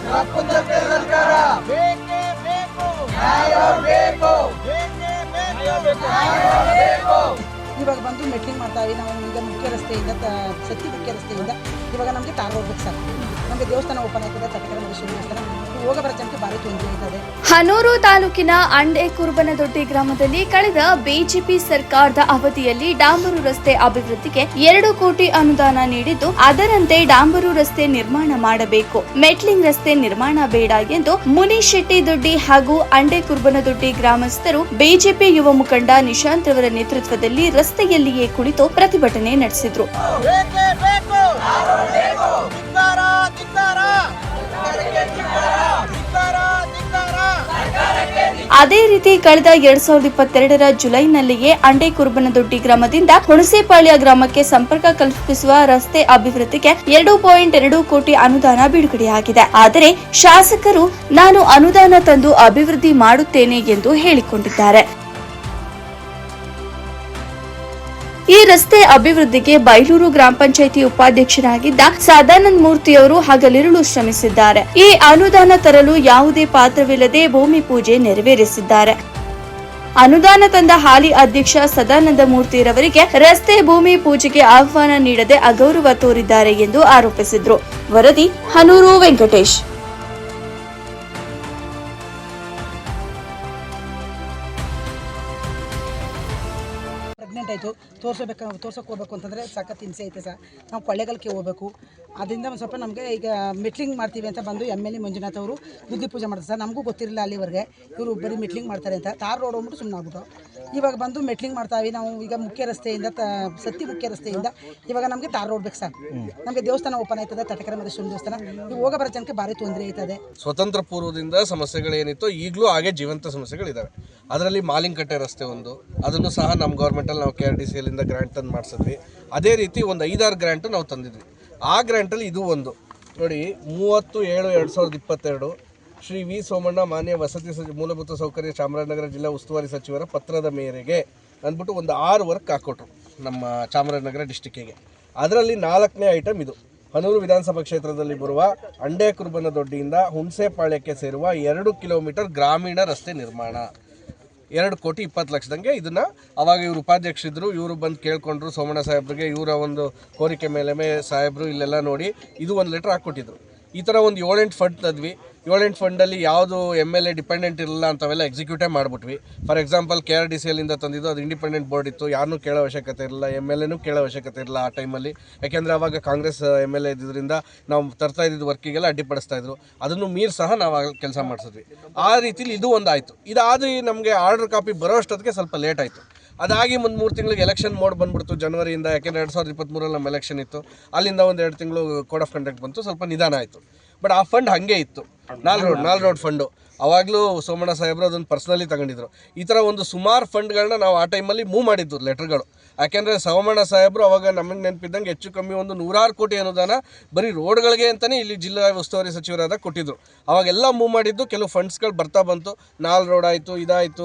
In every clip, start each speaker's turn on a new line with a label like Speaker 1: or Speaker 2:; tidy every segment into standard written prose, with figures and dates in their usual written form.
Speaker 1: ತಪ್ಪುತ್ತಷ್ಟೇ ಸರ್ಕಾರ.
Speaker 2: ಬೇಕೇ ಬೇಕು,
Speaker 1: ನ್ಯಾಯ ಬೇಕು,
Speaker 2: ಬೇಕೇ
Speaker 1: ನ್ಯಾಯ ಬೇಕು.
Speaker 3: ಇವಾಗ ಬಂದು ಮೆಟ್ಲಿಂಗ್ ಮಾಡ್ತಾವೆ. ನಾವು ಈಗ ಮುಖ್ಯ ರಸ್ತೆಯಿಂದ ಸತ್ತಿ ಮುಖ್ಯ ರಸ್ತೆಯಿಂದ ಇವಾಗ ನಮಗೆ ತಾರ್ ಹೋಗ್ಬೇಕು ಸರ್. ನಮಗೆ ದೇವಸ್ಥಾನ ಓಪನ್ ಆಯ್ತದೆ, ತಟಕರ ಮಹೇಶ್ವರಿ ದೇವಸ್ಥಾನ. ಹೋಗ ಬರೋ ಜನಕ್ಕೆ ಭಾರಿ ತೊಂದರೆ ಆಯ್ತದೆ.
Speaker 4: ಹನೂರು ತಾಲೂಕಿನ ಅಂಡೆ ಕುರುಬನದೊಡ್ಡಿ ಗ್ರಾಮದಲ್ಲಿ ಕಳೆದ ಬಿಜೆಪಿ ಸರ್ಕಾರದ ಅವಧಿಯಲ್ಲಿ ಡಾಂಬರು ರಸ್ತೆ ಅಭಿವೃದ್ಧಿಗೆ 2 ಕೋಟಿ ಅನುದಾನ ನೀಡಿದ್ದು, ಅದರಂತೆ ಡಾಂಬರು ರಸ್ತೆ ನಿರ್ಮಾಣ ಮಾಡಬೇಕು, ಮೆಟ್ಲಿಂಗ್ ರಸ್ತೆ ನಿರ್ಮಾಣ ಬೇಡ ಎಂದು ಮುನಿಶೆಟ್ಟಿ ದೊಡ್ಡಿ ಹಾಗೂ ಅಂಡೆ ಕುರುಬನದೊಡ್ಡಿ ಗ್ರಾಮಸ್ಥರು ಬಿಜೆಪಿ ಯುವ ಮುಖಂಡ ನಿಶಾಂತ್ ರವರ ನೇತೃತ್ವದಲ್ಲಿ ರಸ್ತೆಯಲ್ಲಿಯೇ ಕುಳಿತು ಪ್ರತಿಭಟನೆ ನಡೆಸಿದ್ರು.
Speaker 2: ಬೇಕೇ ಬೇಕು, ಧಿಕ್ಕಾರ, ಧಿಕ್ಕಾರ, ಧಿಕ್ಕಾರ, ಧಿಕ್ಕಾರ.
Speaker 4: ಅದೇ ರೀತಿ ಕಳೆದ 2022ರ ಜುಲೈನಲ್ಲಿಯೇ ಅಂಡೆ ಕುರುಬನದೊಡ್ಡಿ ಗ್ರಾಮದಿಂದ ಹುಣಸೇಪಾಳ್ಯ ಗ್ರಾಮಕ್ಕೆ ಸಂಪರ್ಕ ಕಲ್ಪಿಸುವ ರಸ್ತೆ ಅಭಿವೃದ್ಧಿಗೆ 2.2 ಕೋಟಿ ಅನುದಾನ ಬಿಡುಗಡೆಯಾಗಿದೆ. ಆದರೆ ಶಾಸಕರು ನಾನು ಅನುದಾನ ತಂದು ಅಭಿವೃದ್ಧಿ ಮಾಡುತ್ತೇನೆ ಎಂದು ಹೇಳಿಕೊಂಡಿದ್ದಾರೆ. ಈ ರಸ್ತೆ ಅಭಿವೃದ್ಧಿಗೆ ಬೈಲೂರು ಗ್ರಾಮ ಪಂಚಾಯಿತಿ ಉಪಾಧ್ಯಕ್ಷರಾಗಿದ್ದ ಸದಾನಂದ ಮೂರ್ತಿಯವರು ಹಗಲಿರುಳು ಶ್ರಮಿಸಿದ್ದಾರೆ. ಈ ಅನುದಾನ ತರಲು ಯಾವುದೇ ಪಾತ್ರವಿಲ್ಲದೆ ಭೂಮಿ ಪೂಜೆ ನೆರವೇರಿಸಿದ್ದಾರೆ. ಅನುದಾನ ತಂದ ಹಾಲಿ ಅಧ್ಯಕ್ಷ ಸದಾನಂದ ಮೂರ್ತಿರವರಿಗೆ ರಸ್ತೆ ಭೂಮಿ ಪೂಜೆಗೆ ಆಹ್ವಾನ ನೀಡದೆ ಅಗೌರವ ತೋರಿದ್ದಾರೆ ಎಂದು ಆರೋಪಿಸಿದರು. ವರದಿ ಹನೂರು ವೆಂಕಟೇಶ್.
Speaker 3: ಪ್ರೆಗ್ನೆಂಟ್ ಆಯಿತು, ತೋರ್ಸೋಕೆ ಹೋಗ್ಬೇಕು ಅಂತಂದರೆ ಸಖತ್ ಹಿಂಸೆ ಐತೆ ಸರ್. ನಾವು ಕೊಳ್ಳೆಗಾಲಕ್ಕೆ ಹೋಗ್ಬೇಕು. ಅದರಿಂದ ಒಂದು ಸ್ವಲ್ಪ ನಮಗೆ ಈಗ ಮೆಟ್ಲಿಂಗ್ ಮಾಡ್ತೀವಿ ಅಂತ ಬಂದು MLA ಮಂಜುನಾಥ್ ಅವರು ಬುದ್ಧಿ ಪೂಜೆ ಮಾಡ್ತಾರೆ ಸರ್. ನಮಗೂ ಗೊತ್ತಿರಲಿಲ್ಲ ಅಲ್ಲಿವರೆಗೆ ಇವರು ಬರೀ ಮೆಟ್ಲಿಂಗ್ ಮಾಡ್ತಾರೆ ಅಂತ. ತಾರ್ ರೋಡ್ ಹೋಗ್ಬಿಟ್ಟು ಸುಮ್ಮನೆ ಆಗ್ಬಿಟ್ಟು ಇವಾಗ ಬಂದು ಮೆಟ್ಲಿಂಗ್ ಮಾಡ್ತಾವೆ. ನಾವು ಈಗ ಮುಖ್ಯ ರಸ್ತೆಯಿಂದ ಸತ್ತಿ ಮುಖ್ಯ ರಸ್ತೆಯಿಂದ ಇವಾಗ ನಮಗೆ ತಾರ್ ರೋಡ್ ಬೇಕು ಸರ್. ನಮಗೆ ದೇವಸ್ಥಾನ ಓಪನ್ ಆಯ್ತದೆ, ತಟಕರ ಮಹೇಶ್ವರಿ ದೇವಸ್ಥಾನ. ನೀವು ಹೋಗ ಬರೋ ಜನಕ್ಕೆ ಭಾರಿ ತೊಂದರೆ ಆಯ್ತದೆ.
Speaker 5: ಸ್ವತಂತ್ರ ಪೂರ್ವದಿಂದ ಸಮಸ್ಯೆಗಳೇನಿತ್ತು ಈಗಲೂ ಹಾಗೆ ಜೀವಂತ ಸಮಸ್ಯೆಗಳಿದ್ದಾವೆ. ಅದರಲ್ಲಿ ಮಾಲಿಂಗಕಟ್ಟೆ ರಸ್ತೆ ಒಂದು, ಅದನ್ನು ಸಹ ನಮ್ಮ ಗೌರ್ಮೆಂಟಲ್ಲಿ ನಾವು KRDCLinದ ಗ್ರ್ಯಾಂಟ್ ತಂದು ಮಾಡಿಸಿದ್ವಿ. ಅದೇ ರೀತಿ ಒಂದು 5-6 ಗ್ರ್ಯಾಂಟು ನಾವು ತಂದಿದ್ವಿ. ಆ ಗ್ರ್ಯಾಂಟಲ್ಲಿ ಇದು ಒಂದು ನೋಡಿ, 30/7/2022 ಶ್ರೀ ವಿ ಸೋಮಣ್ಣ ಮಾನ್ಯ ವಸತಿ ಮೂಲಭೂತ ಸೌಕರ್ಯ ಚಾಮರಾಜನಗರ ಜಿಲ್ಲಾ ಉಸ್ತುವಾರಿ ಸಚಿವರ ಪತ್ರದ ಮೇರೆಗೆ ಅಂದ್ಬಿಟ್ಟು ಒಂದು 6 ವರ್ಕ್ ಹಾಕೊಟ್ರು ನಮ್ಮ ಚಾಮರಾಜನಗರ ಡಿಸ್ಟಿಕ್ಕಿಗೆ. ಅದರಲ್ಲಿ 4ನೇ ಐಟಮ್ ಇದು. ಹನೂರು ವಿಧಾನಸಭಾ ಕ್ಷೇತ್ರದಲ್ಲಿ ಬರುವ ಅಂಡೆ ಕುರುಬನದೊಡ್ಡಿಯಿಂದ ಹುಣಸೇಪಾಳ್ಯಕ್ಕೆ ಸೇರುವ 2 ಕಿಲೋಮೀಟರ್ ಗ್ರಾಮೀಣ ರಸ್ತೆ ನಿರ್ಮಾಣ 2,20,00,000ದಂಗೆ. ಇದನ್ನು ಅವಾಗ ಇವರು ಉಪಾಧ್ಯಕ್ಷರಿದ್ದರು, ಇವರು ಬಂದು ಕೇಳ್ಕೊಂಡ್ರು ಸೋಮಣ್ಣ ಸಾಹೇಬ್ರಿಗೆ. ಇವರ ಒಂದು ಕೋರಿಕೆ ಮೇಲೆ ಸಾಹೇಬರು ಇಲ್ಲೆಲ್ಲ ನೋಡಿ ಇದು ಒಂದು ಲೆಟ್ರ್ ಹಾಕ್ಕೊಟ್ಟಿದ್ರು. ಈ ಥರ ಒಂದು 7-8 ಫಂಡ್ ತಂದ್ವಿ. 7-8 ಫಂಡಲ್ಲಿ ಯಾವುದು MLA ಡಿಪೆಂಡೆಂಟ್ ಇರಲ್ಲ ಅಂಥವೆಲ್ಲ ಎಕ್ಸಿಕ್ಯೂಟೇ ಮಾಡಿಬಿಟ್ವಿ. ಫಾರ್ ಎಕ್ಸಾಂಪಲ್ KRDCLinದ ತಂದಿದ್ದು, ಅದು ಇಂಡಿಪೆಂಡೆಂಟ್ ಬೋರ್ಡ್ ಇತ್ತು, ಯಾರನ್ನೂ ಕೇಳೋ ಅವಶ್ಯಕತೆ ಇರಲಿಲ್ಲ, MLAನೂ ಕೇಳೋ ಅವಶ್ಯಕತೆ ಇರಲಿಲ್ಲ ಆ ಟೈಮಲ್ಲಿ. ಯಾಕೆಂದರೆ ಆವಾಗ ಕಾಂಗ್ರೆಸ್ MLA ಇದ್ದಿದ್ದರಿಂದ ನಾವು ತರ್ತಾ ಇದ್ದಿದ್ದು ವರ್ಕಿಗೆಲ್ಲ ಅಡ್ಡಿಪಡಿಸ್ತಾ ಇದ್ರು. ಅದನ್ನು ಮೀರಿ ಸಹ ನಾವು ಕೆಲಸ ಮಾಡಿಸಿದ್ವಿ. ಆ ರೀತಿಲಿ ಇದು ಒಂದು ಆಯಿತು. ಇದಾದರೆ ನಮಗೆ ಆರ್ಡರ್ ಕಾಪಿ ಬರೋ ಅಷ್ಟೊತ್ತಿಗೆ ಸ್ವಲ್ಪ ಲೇಟ್ ಆಯಿತು. ಅದಾಗಿ ಒಂದು 3 ತಿಂಗಳಿಗೆ ಎಲೆಕ್ಷನ್ ಮೋಡ್ ಬಂದ್ಬಿಡ್ತು ಜನವರಿಯಿಂದ. ಯಾಕೆಂದರೆ 2023ರಲ್ಲಿ ನಮ್ಮ ಎಲೆಕ್ಷನ್ ಇತ್ತು. ಅಲ್ಲಿಂದ ಒಂದು 2 ತಿಂಗಳು ಕೋಡ್ ಆಫ್ ಕಂಡಕ್ಟ್ ಬಂತು, ಸ್ವಲ್ಪ ನಿಧಾನ ಆಯಿತು. ಬಟ್ ಆ ಫಂಡ್ ಹಾಗೆ ಇತ್ತು, ನಾಲ್ ರೋಡ್ ಫಂಡು. ಅವಾಗಲೂ ಸೋಮಣ್ಣ ಸಾಹೇಬರು ಅದನ್ನು ಪರ್ಸ್ನಲಿ ತಗೊಂಡಿದ್ರು. ಈ ಥರ ಒಂದು ಸುಮಾರು ಫಂಡ್ಗಳನ್ನ ನಾವು ಆ ಟೈಮಲ್ಲಿ ಮೂವ್ ಮಾಡಿದ್ದು ಲೆಟರ್ಗಳು. ಯಾಕೆಂದರೆ ಸೋಮಣ್ಣ ಸಾಹೇಬರು ಅವಾಗ ನಮಗೆ ನೆನಪಿದ್ದಂಗೆ ಹೆಚ್ಚು ಕಮ್ಮಿ ಒಂದು 100 ಕೋಟಿ ಅನುದಾನ ಬರೀ ರೋಡ್ಗಳಿಗೆ ಅಂತಲೇ ಇಲ್ಲಿ ಜಿಲ್ಲಾ ಉಸ್ತುವಾರಿ ಸಚಿವರಾದ ಕೊಟ್ಟಿದ್ದರು. ಅವಾಗೆಲ್ಲ ಮೂವ್ ಮಾಡಿದ್ದು. ಕೆಲವು ಫಂಡ್ಸ್ಗಳು ಬರ್ತಾ ಬಂತು. 4 ರೋಡ್ ಆಯಿತು,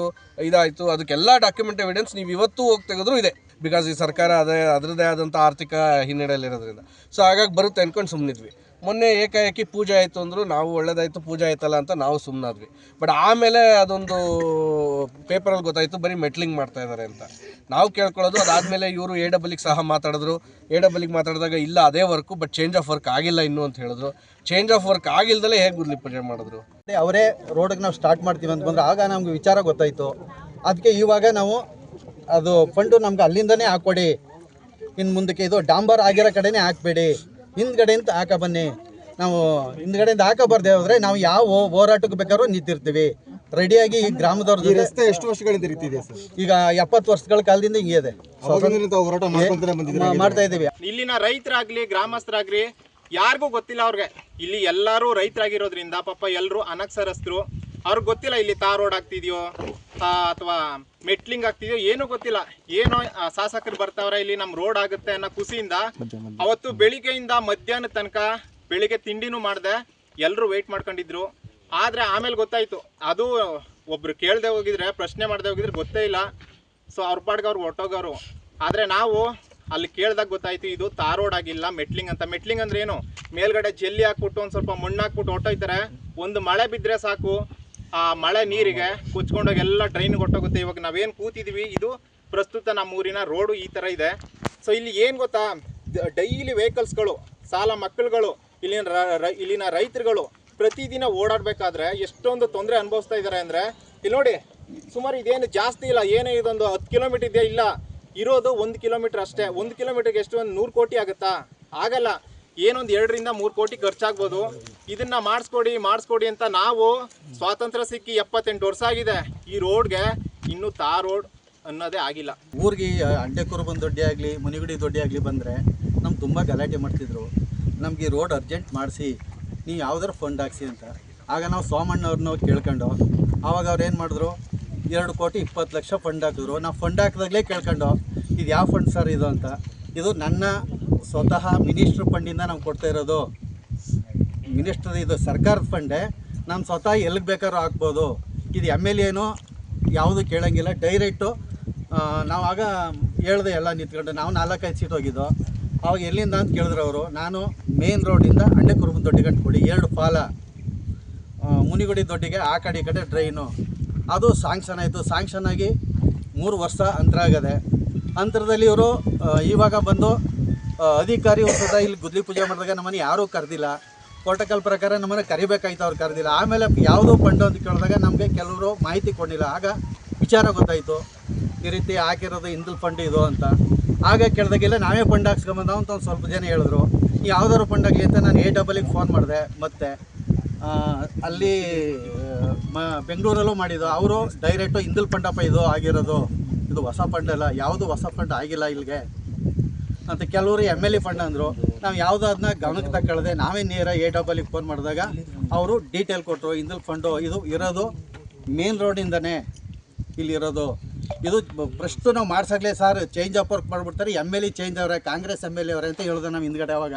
Speaker 5: ಇದಾಯಿತು. ಅದಕ್ಕೆಲ್ಲ ಡಾಕ್ಯುಮೆಂಟ್ ಎವಿಡೆನ್ಸ್ ನೀವು ಇವತ್ತು ಹೋಗಿ ತೆಗೆದ್ರು ಇದೆ. ಬಿಕಾಸ್ ಈ ಸರ್ಕಾರ ಅದರದ್ದೇ ಆದಂಥ ಆರ್ಥಿಕ ಹಿನ್ನಡೆಯಲ್ಲಿರೋದ್ರಿಂದ. ಸೊ ಹಾಗಾಗಿ ಬರುತ್ತೆ ಅಂದ್ಕೊಂಡು ಸುಮ್ಮನಿದ್ವಿ. ಮೊನ್ನೆ ಏಕಾಏಕಿ ಪೂಜೆ ಆಯಿತು ಅಂದರು. ನಾವು ಒಳ್ಳೇದಾಯಿತು ಪೂಜೆ ಆಯ್ತಲ್ಲ ಅಂತ ನಾವು ಸುಮ್ಮನಾದ್ವಿ. ಬಟ್ ಆಮೇಲೆ ಅದೊಂದು ಪೇಪರಲ್ಲಿ ಗೊತ್ತಾಯಿತು ಬರೀ ಮೆಟ್ಲಿಂಗ್ ಮಾಡ್ತಾ ಇದ್ದಾರೆ ಅಂತ. ನಾವು ಕೇಳ್ಕೊಳ್ಳೋದು ಅದಾದಮೇಲೆ ಇವರು AWಗೆ ಸಹ ಮಾತಾಡಿದ್ರು. AWಗೆ ಮಾತಾಡಿದಾಗ ಇಲ್ಲ ಅದೇ work, but change of work ಆಗಿಲ್ಲ ಇನ್ನೂ ಅಂತ ಹೇಳಿದ್ರು. ಚೇಂಜ್ ಆಫ್ ವರ್ಕ್ ಆಗಿಲ್ದಲೇ ಹೇಗೆ ಗುದ್ಲಿ ಪೂಜೆ ಮಾಡಿದ್ರು?
Speaker 6: ಅವರೇ ರೋಡಿಗೆ ನಾವು ಸ್ಟಾರ್ಟ್ ಮಾಡ್ತೀವಿ ಅಂತ ಬಂದರೆ ಆಗ ನಮ್ಗೆ ವಿಚಾರ ಗೊತ್ತಾಯಿತು. ಅದಕ್ಕೆ ಇವಾಗ ನಾವು ಅದು ಫಂಡು ನಮ್ಗೆ ಅಲ್ಲಿಂದನೇ ಹಾಕ್ಕೊಡಿ, ಇನ್ನು ಮುಂದಕ್ಕೆ ಇದು ಡಾಂಬರ್ ಆಗಿರೋ ಕಡೆನೇ ಹಾಕಬೇಡಿ, ಹಿಂದ್ಗಡೆಯಿಂದ ಹಾಕ ಬನ್ನಿ. ನಾವು ಹಿಂದ್ಗಡೆಯಿಂದ ಹಾಕಬಾರ್ದೇ ಹೋದರೆ ನಾವು ಯಾವ ಹೋರಾಟಕ್ಕೆ ಬೇಕಾದ್ರೂ ನಿಂತಿರ್ತೀವಿ ರೆಡಿಯಾಗಿ. ಈ ಗ್ರಾಮದವ್ರದ್ದು
Speaker 7: ರಸ್ತೆ ಎಷ್ಟು ವರ್ಷಗಳಿಂದ ರೀತಿದೆ ಸರ್?
Speaker 6: ಈಗ 70 ವರ್ಷಗಳ ಕಾಲದಿಂದ ಹಿಂಗೆ ಇದೆ, ಮಾಡ್ತಾ ಇದ್ದೀವಿ.
Speaker 2: ಇಲ್ಲಿನ ರೈತರಾಗ್ಲಿ ಗ್ರಾಮಸ್ಥರಾಗ್ಲಿ ಯಾರಿಗೂ ಗೊತ್ತಿಲ್ಲ ಅವ್ರಿಗೆ. ಇಲ್ಲಿ ಎಲ್ಲರೂ ರೈತರಾಗಿರೋದ್ರಿಂದ ಪಾಪ ಎಲ್ಲರೂ ಅನಕ್ಷರಸ್ಥರು. ಅವ್ರಿಗೆ ಗೊತ್ತಿಲ್ಲ ಇಲ್ಲಿ ತಾರ್ ರೋಡ್ ಆಗ್ತಿದೆಯೋ ಅಥವಾ ಮೆಟ್ಲಿಂಗ್ ಆಗ್ತಿದೆಯೋ ಏನೂ ಗೊತ್ತಿಲ್ಲ. ಏನೋ ಶಾಸಕರು ಬರ್ತಾವ್ರೆ ಇಲ್ಲಿ ನಮ್ಮ ರೋಡ್ ಆಗುತ್ತೆ ಅನ್ನೋ ಖುಷಿಯಿಂದ ಅವತ್ತು ಬೆಳಿಗ್ಗೆಯಿಂದ ಮಧ್ಯಾಹ್ನ ತನಕ ಬೆಳಿಗ್ಗೆ ತಿಂಡಿನೂ ಮಾಡಿದೆ, ಎಲ್ಲರೂ ವೆಯ್ಟ್ ಮಾಡ್ಕೊಂಡಿದ್ರು. ಆದರೆ ಆಮೇಲೆ ಗೊತ್ತಾಯಿತು ಅದು ಒಬ್ರು ಕೇಳದೆ ಹೋಗಿದ್ರೆ, ಪ್ರಶ್ನೆ ಮಾಡದೆ ಹೋಗಿದ್ರೆ ಗೊತ್ತೇ ಇಲ್ಲ. ಸೊ ಅವ್ರ ಪಾಡ್ಗೆ ಅವ್ರು ಹೊರಟೋಗೋರು. ಆದರೆ ನಾವು ಅಲ್ಲಿ ಕೇಳಿದಾಗ ಗೊತ್ತಾಯ್ತು ಇದು ತಾರ್ ರೋಡ್ ಆಗಿಲ್ಲ, ಮೆಟ್ಲಿಂಗ್ ಅಂತ. ಮೆಟ್ಲಿಂಗ್ ಅಂದ್ರೆ ಏನು, ಮೇಲ್ಗಡೆ ಜಲ್ಲಿ ಹಾಕ್ಬಿಟ್ಟು ಒಂದು ಸ್ವಲ್ಪ ಮಣ್ಣು ಹಾಕ್ಬಿಟ್ಟು ಹೊಟ್ಟೋಯ್ತಾರೆ. ಒಂದು ಮಳೆ ಬಿದ್ದರೆ ಸಾಕು, ಆ ಮಳೆ ನೀರಿಗೆ ಕುಚ್ಕೊಂಡೋಗಿ ಎಲ್ಲ ಡ್ರೈನ್ಗೆ ಹೊಟ್ಟೋಗುತ್ತೆ. ಇವಾಗ ನಾವೇನು ಕೂತಿದ್ದೀವಿ ಇದು ಪ್ರಸ್ತುತ ನಮ್ಮೂರಿನ ರೋಡು ಈ ಥರ ಇದೆ. ಸೊ ಇಲ್ಲಿ ಏನು ಗೊತ್ತಾ, ಡೈಲಿ ವೆಹಿಕಲ್ಸ್ಗಳು, ಸಾಲ ಮಕ್ಕಳುಗಳು, ಇಲ್ಲಿನ ರೈತರುಗಳು ಪ್ರತಿದಿನ ಓಡಾಡಬೇಕಾದ್ರೆ ಎಷ್ಟೊಂದು ತೊಂದರೆ ಅನುಭವಿಸ್ತಾ ಇದ್ದಾರೆ ಅಂದರೆ, ಇಲ್ಲಿ ನೋಡಿ ಸುಮಾರು ಇದೇನು ಜಾಸ್ತಿ ಇಲ್ಲ, ಏನೇ ಇದೊಂದು 10 ಕಿಲೋಮೀಟರ್ ಇದೆಯಾ, ಇಲ್ಲ ಇರೋದು 1 ಕಿಲೋಮೀಟರ್ ಅಷ್ಟೇ. 1 ಕಿಲೋಮೀಟರ್ಗೆ ಎಷ್ಟು, ಒಂದು 100 ಕೋಟಿ ಆಗುತ್ತಾ? ಆಗಲ್ಲ. ಏನೊಂದು 2 ರಿಂದ 3 ಕೋಟಿ ಖರ್ಚಾಗ್ಬೋದು. ಇದನ್ನ ಮಾಡಿಸ್ಕೊಡಿ ಅಂತ ನಾವು ಸ್ವಾತಂತ್ರ್ಯ ಸಿಕ್ಕಿ 78 ವರ್ಷ ಆಗಿದೆ. ಈ ರೋಡ್ಗೆ ಇನ್ನೂ ತಾರ್ ರೋಡ್ ಅನ್ನೋದೇ ಆಗಿಲ್ಲ.
Speaker 6: ಊರಿಗೆ ಅಂಡೆಕುರುಬನ್ ದೊಡ್ಡಿ ಆಗಲಿ, ಮುನಿಗುಡಿ ದೊಡ್ಡಿ ಆಗಲಿ ಬಂದರೆ ನಮ್ಗೆ ತುಂಬ ಗಲಾಟೆ ಮಾಡ್ತಿದ್ರು. ನಮಗೆ ರೋಡ್ ಅರ್ಜೆಂಟ್ ಮಾಡಿಸಿ, ನೀವು ಯಾವ್ದಾರು ಫಂಡ್ ಹಾಕ್ಸಿ ಅಂತ. ಆಗ ನಾವು ಸೋಮಣ್ಣವ್ರನ್ನ ಕೇಳ್ಕೊಂಡು, ಆವಾಗ ಅವ್ರು ಏನು ಮಾಡಿದ್ರು, 2,20,00,000 ಫಂಡ್ ಹಾಕಿದ್ರು. ನಾವು ಫಂಡ್ ಹಾಕಿದಾಗಲೇ ಕೇಳ್ಕೊಂಡು, ಇದು ಯಾವ ಫಂಡ್ ಸರ್ ಇದು ಅಂತ. ಇದು ನನ್ನ ಸ್ವತಃ ಮಿನಿಸ್ಟ್ರ್ ಫಂಡಿಂದ ನಾವು ಕೊಡ್ತಾ ಇರೋದು. ಮಿನಿಸ್ಟ್ರ್ ಇದು ಸರ್ಕಾರದ ಫಂಡೇ, ನಮ್ಮ ಸ್ವತಃ ಎಲ್ಲಿಗೆ ಬೇಕಾದ್ರೂ ಹಾಕ್ಬೋದು. ಇದು MLA ಯಾವುದು ಕೇಳೋಂಗಿಲ್ಲ, ಡೈರೆಕ್ಟು. ನಾವು ಆಗ ಹೇಳ್ದೆ ಎಲ್ಲ ನಿಂತ್ಕೊಂಡು, ನಾವು 4-5 ಸೀಟ್ ಹೋಗಿದ್ದು. ಅವಾಗ ಎಲ್ಲಿಂದ ಅಂತ ಕೇಳಿದ್ರು ಅವರು. ನಾನು ಮೇನ್ ರೋಡಿಂದ ಅಂಡೆಕುರುಬನ್ ದೊಡ್ಡಿ ಕೊಡಿ, 2 ಫಾಲ ಮುನಿಗುಡಿ ದೊಡ್ಡಿಗೆ ಆ ಕಡೆ ಈ ಕಡೆ ಡ್ರೈನು. ಅದು ಸಾಂಕ್ಷನ್ ಆಯಿತು. ಸಾಂಕ್ಷನ್ ಆಗಿ 3 ವರ್ಷ ಅಂತರ ಆಗದೆ. ಅಂತರದಲ್ಲಿ ಇವರು ಇವಾಗ ಬಂದು ಅಧಿಕಾರಿ ಸದಾ ಇಲ್ಲಿ ಗುದ್ಲಿ ಪೂಜೆ ಮಾಡಿದಾಗ ನಮ್ಮನ್ನು ಯಾರೂ ಕರೆದಿಲ್ಲ. ಪ್ರೋಟೋಕಾಲ್ ಪ್ರಕಾರ ನಮ್ಮನ್ನು ಕರಿಬೇಕಾಯ್ತು, ಅವ್ರು ಕರೆದಿಲ್ಲ. ಆಮೇಲೆ ಯಾವುದೋ ಫಂಡು ಅಂತ ಕೇಳಿದಾಗ ನಮಗೆ ಕೆಲವರು ಮಾಹಿತಿ ಕೊಡಲಿಲ್ಲ. ಆಗ ವಿಚಾರ ಗೊತ್ತಾಯಿತು, ಈ ರೀತಿ ಹಾಕಿರೋದು ಇಂದಲ್ ಫಂಡ್ ಇದು ಅಂತ. ಆಗ ಕೇಳಿದಾಗೆಲ್ಲ ನಾವೇ ಫಂಡ್ ಹಾಕ್ಸ್ಕೊಂಬಂದ ಅಂತ ಒಂದು ಸ್ವಲ್ಪ ಜನ ಹೇಳಿದ್ರು. ಯಾವುದಾದ್ರು ಫಂಡ್ ಆಗಲಿ ಅಂತ ನಾನು AAA ಫೋನ್ ಮಾಡಿದೆ. ಮತ್ತು ಅಲ್ಲಿ ಬೆಂಗಳೂರಲ್ಲೂ ಮಾಡಿದ್ದು. ಅವರು ಡೈರೆಕ್ಟು ಇಂದಲ್ ಫಂಡಪ್ಪ ಇದು ಆಗಿರೋದು, ಇದು ಹೊಸ ಫಂಡ್ ಅಲ್ಲ, ಯಾವುದು ಹೊಸ ಫಂಡ್ ಆಗಿಲ್ಲ ಇಲ್ಲಿಗೆ ಅಂತ. ಕೆಲವರು MLA ಫಂಡ್ ಅಂದರು. ನಾವು ಯಾವುದೋ ಅದನ್ನ ಗಮನಕ್ಕೆ ತಗೊಳ್ಳದೆ ನಾವೇ ನೇರ AAA ಫೋನ್ ಮಾಡಿದಾಗ ಅವರು ಡೀಟೇಲ್ ಕೊಟ್ಟರು. ಇಂದಲ್ ಫಂಡು ಇದು ಇರೋದು ಮೇನ್ ರೋಡಿಂದನೇ ಇಲ್ಲಿರೋದು. ಇದು ಪ್ರಶ್ತು ನಾವು ಮಾಡ್ಸಾಗಲೇ ಸರ್ ಚೇಂಜ್ ಆಫ್ ವರ್ಕ್ ಮಾಡಿಬಿಡ್ತಾರೆ, MLA ಚೇಂಜ್ ಅವರೇ, ಕಾಂಗ್ರೆಸ್ MLA ಅವರೇ ಅಂತ ಹೇಳಿದೆ ನಾವು ಹಿಂದ್ಗಡೆ. ಅವಾಗ